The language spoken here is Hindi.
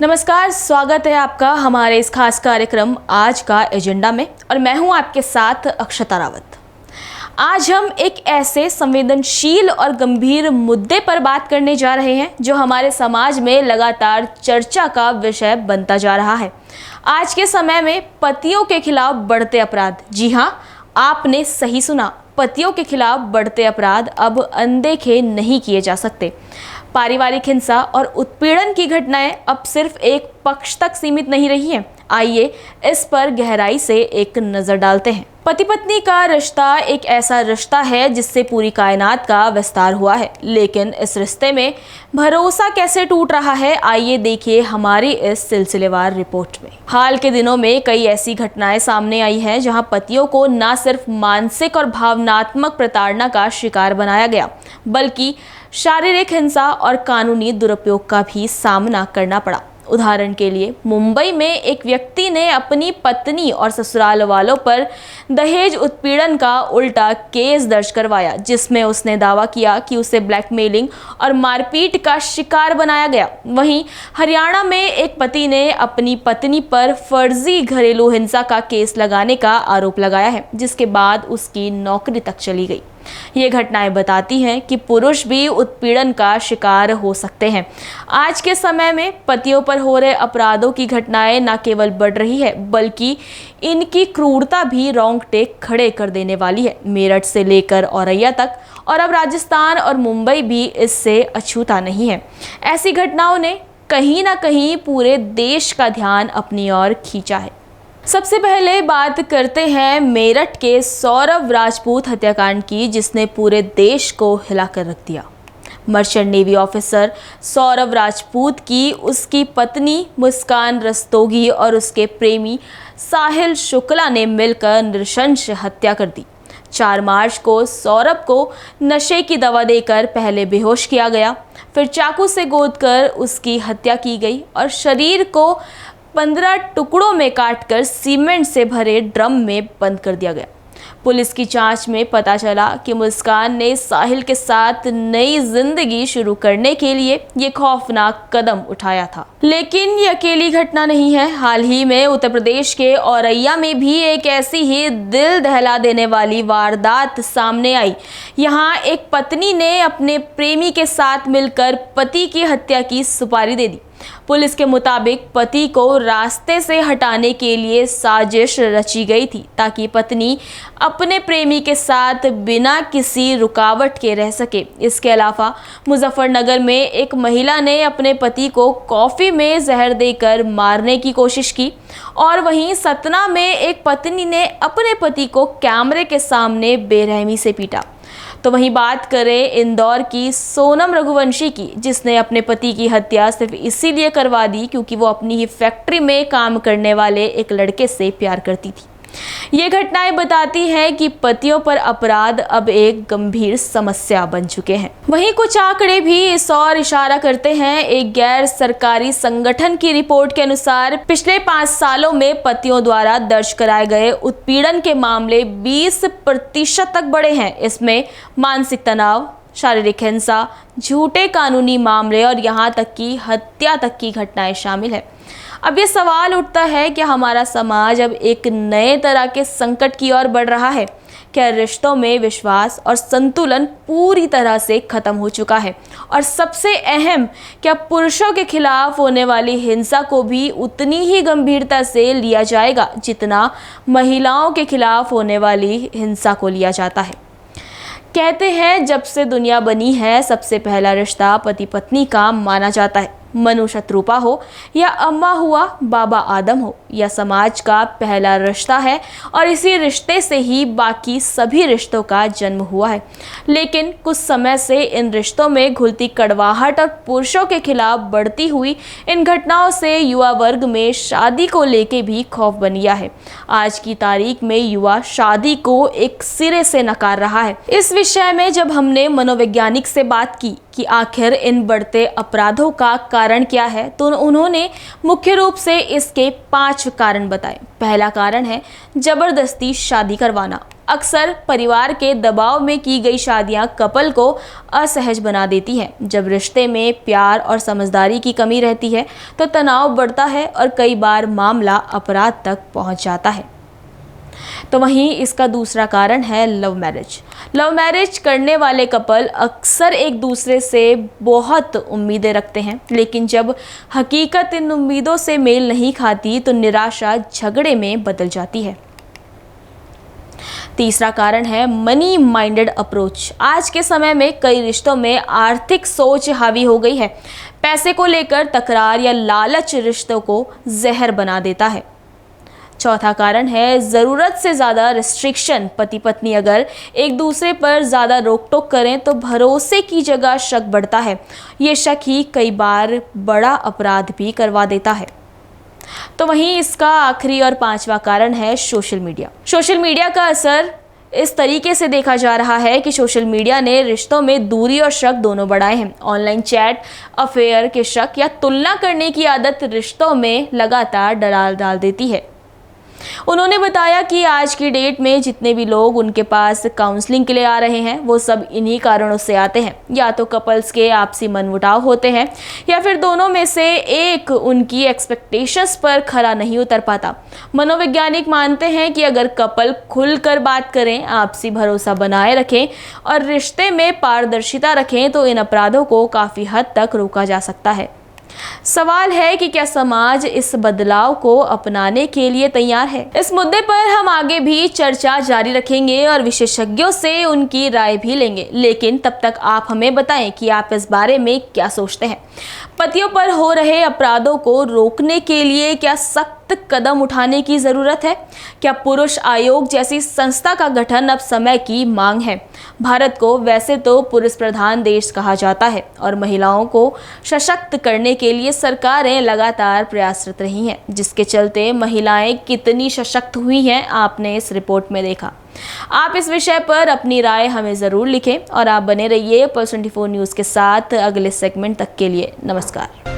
नमस्कार, स्वागत है आपका हमारे इस खास कार्यक्रम आज का एजेंडा में और मैं हूं आपके साथ अक्षता रावत। आज हम एक ऐसे संवेदनशील और गंभीर मुद्दे पर बात करने जा रहे हैं जो हमारे समाज में लगातार चर्चा का विषय बनता जा रहा है। आज के समय में पतियों के खिलाफ बढ़ते अपराध, जी हाँ, आपने सही सुना, पतियों के खिलाफ बढ़ते अपराध अब अनदेखे नहीं किए जा सकते। पारिवारिक हिंसा और उत्पीड़न की घटनाएं अब सिर्फ एक पक्ष तक सीमित नहीं रही हैं। आइए इस पर गहराई से एक नजर डालते हैं। पति पत्नी का रिश्ता एक ऐसा रिश्ता है जिससे पूरी कायनात का विस्तार हुआ है, लेकिन इस रिश्ते में भरोसा कैसे टूट रहा है, आइए देखिए हमारी इस सिलसिलेवार रिपोर्ट में। हाल के दिनों में कई ऐसी घटनाएं सामने आई हैं जहां पतियों को न सिर्फ मानसिक और भावनात्मक प्रताड़ना का शिकार बनाया गया, बल्कि शारीरिक हिंसा और कानूनी दुरुपयोग का भी सामना करना पड़ा। उदाहरण के लिए मुंबई में एक व्यक्ति ने अपनी पत्नी और ससुराल वालों पर दहेज उत्पीड़न का उल्टा केस दर्ज करवाया, जिसमें उसने दावा किया कि उसे ब्लैकमेलिंग और मारपीट का शिकार बनाया गया। वहीं हरियाणा में एक पति ने अपनी पत्नी पर फर्जी घरेलू हिंसा का केस लगाने का आरोप लगाया है, जिसके बाद उसकी नौकरी तक चली गई। ये घटनाएं बताती हैं कि पुरुष भी उत्पीड़न का शिकार हो सकते हैं। आज के समय में पतियों पर हो रहे अपराधों की घटनाएं न केवल बढ़ रही है, बल्कि इनकी क्रूरता भी रोंगटे खड़े कर देने वाली है। मेरठ से लेकर औरैया तक और अब राजस्थान और मुंबई भी इससे अछूता नहीं है। ऐसी घटनाओं ने कहीं ना कहीं पूरे देश का ध्यान अपनी ओर खींचा है। सबसे पहले बात करते हैं मेरठ के सौरभ राजपूत हत्याकांड की, जिसने पूरे देश को हिलाकर रख दिया। Merchant navy officer Saurabh Rajput की उसकी पत्नी मुस्कान रस्तोगी और उसके प्रेमी साहिल शुक्ला ने मिलकर नृशंस हत्या कर दी। 4 मार्च को सौरभ को नशे की दवा देकर पहले बेहोश किया गया, फिर चाकू से गोदकर उसकी हत्या की गई और शरीर को 15 टुकड़ों में काटकर सीमेंट से भरे ड्रम में बंद कर दिया गया। पुलिस की जांच में पता चला कि मुस्कान ने साहिल के साथ नई जिंदगी शुरू करने के लिए ये खौफनाक कदम उठाया था। लेकिन ये अकेली घटना नहीं है। हाल ही में उत्तर प्रदेश के औरैया में भी एक ऐसी ही दिल दहला देने वाली वारदात सामने आई। यहाँ एक पत्नी ने अपने प्रेमी के साथ मिलकर पति की हत्या की सुपारी दे दी। पुलिस के मुताबिक पति को रास्ते से हटाने के लिए साजिश रची गई थी ताकि पत्नी अपने प्रेमी के साथ बिना किसी रुकावट के रह सके। इसके अलावा मुजफ्फरनगर में एक महिला ने अपने पति को कॉफी में जहर देकर मारने की कोशिश की और वहीं सतना में एक पत्नी ने अपने पति को कैमरे के सामने बेरहमी से पीटा। तो वहीं बात करें इंदौर की सोनम रघुवंशी की, जिसने अपने पति की हत्या सिर्फ इसीलिए करवा दी क्योंकि वो अपनी ही फैक्ट्री में काम करने वाले एक लड़के से प्यार करती थी। ये घटनाएं बताती हैं कि पतियों पर अपराध अब एक गंभीर समस्या बन चुके हैं। वहीं कुछ आंकड़े भी इस ओर इशारा करते हैं। एक गैर सरकारी संगठन की रिपोर्ट के अनुसार पिछले 5 सालों में पतियों द्वारा दर्ज कराए गए उत्पीड़न के मामले 20% तक बढ़े हैं। इसमें मानसिक तनाव, शारीरिक हिंसा, झूठे कानूनी मामले और यहाँ तक कि हत्या तक की घटनाएं शामिल है। अब ये सवाल उठता है कि हमारा समाज अब एक नए तरह के संकट की ओर बढ़ रहा है। क्या रिश्तों में विश्वास और संतुलन पूरी तरह से खत्म हो चुका है? और सबसे अहम, क्या पुरुषों के खिलाफ होने वाली हिंसा को भी उतनी ही गंभीरता से लिया जाएगा जितना महिलाओं के खिलाफ होने वाली हिंसा को लिया जाता है? कहते हैं जब से दुनिया बनी है सबसे पहला रिश्ता पति पत्नी का माना जाता है। मनु शत्रुपा हो या अम्मा हुआ बाबा आदम हो, या समाज का पहला रिश्ता है और इसी रिश्ते से ही बाकी सभी रिश्तों का जन्म हुआ है। लेकिन कुछ समय से इन रिश्तों में घुलती कड़वाहट और पुरुषों के खिलाफ बढ़ती हुई इन घटनाओं से युवा वर्ग में शादी को लेके भी खौफ बन गया है। आज की तारीख में युवा शादी को एक सिरे से नकार रहा है। इस विषय में जब हमने मनोवैज्ञानिक से बात की कि आखिर इन बढ़ते अपराधों का कारण क्या है, तो उन्होंने मुख्य रूप से इसके 5 कारण बताए। पहला कारण है जबरदस्ती शादी करवाना। अक्सर परिवार के दबाव में की गई शादियां कपल को असहज बना देती हैं। जब रिश्ते में प्यार और समझदारी की कमी रहती है तो तनाव बढ़ता है और कई बार मामला अपराध तक पहुंच जाता है। तो वहीं इसका दूसरा कारण है लव मैरिज। लव मैरिज करने वाले कपल अक्सर एक दूसरे से बहुत उम्मीदें रखते हैं, लेकिन जब हकीकत इन उम्मीदों से मेल नहीं खाती तो निराशा झगड़े में बदल जाती है। तीसरा कारण है मनी माइंडेड अप्रोच। आज के समय में कई रिश्तों में आर्थिक सोच हावी हो गई है। पैसे को लेकर तकरार या लालच रिश्तों को जहर बना देता है। चौथा कारण है ज़रूरत से ज़्यादा रिस्ट्रिक्शन। पति पत्नी अगर एक दूसरे पर ज़्यादा रोक टोक करें तो भरोसे की जगह शक बढ़ता है। ये शक ही कई बार बड़ा अपराध भी करवा देता है। तो वहीं इसका आखिरी और पांचवा कारण है सोशल मीडिया। सोशल मीडिया का असर इस तरीके से देखा जा रहा है कि सोशल मीडिया ने रिश्तों में दूरी और शक दोनों बढ़ाए हैं। ऑनलाइन चैट, अफेयर के शक या तुलना करने की आदत रिश्तों में लगातार दरार डाल देती है। उन्होंने बताया कि आज की डेट में जितने भी लोग उनके पास काउंसलिंग के लिए आ रहे हैं वो सब इन्हीं कारणों से आते हैं। या तो कपल्स के आपसी मनमुटाव होते हैं या फिर दोनों में से एक उनकी एक्सपेक्टेशंस पर खरा नहीं उतर पाता। मनोवैज्ञानिक मानते हैं कि अगर कपल खुलकर बात करें, आपसी भरोसा बनाए रखें और रिश्ते में पारदर्शिता रखें तो इन अपराधों को काफ़ी हद तक रोका जा सकता है। सवाल है कि क्या समाज इस बदलाव को अपनाने के लिए तैयार है? इस मुद्दे पर हम आगे भी चर्चा जारी रखेंगे और विशेषज्ञों से उनकी राय भी लेंगे। लेकिन तब तक आप हमें बताएं कि आप इस बारे में क्या सोचते हैं। पतियों पर हो रहे अपराधों को रोकने के लिए क्या सख्त कदम उठाने की जरूरत है? क्या पुरुष आयोग जैसी संस्था का गठन अब समय की मांग है? भारत को वैसे तो पुरुष प्रधान देश कहा जाता है और महिलाओं को सशक्त करने के लिए सरकारें लगातार प्रयासरत रही हैं, जिसके चलते महिलाएं कितनी सशक्त हुई हैं आपने इस रिपोर्ट में देखा। आप इस विषय पर अपनी राय हमें ज़रूर लिखें और आप बने रहिए पल्स 24 न्यूज़ के साथ अगले सेगमेंट तक के लिए। नमस्कार।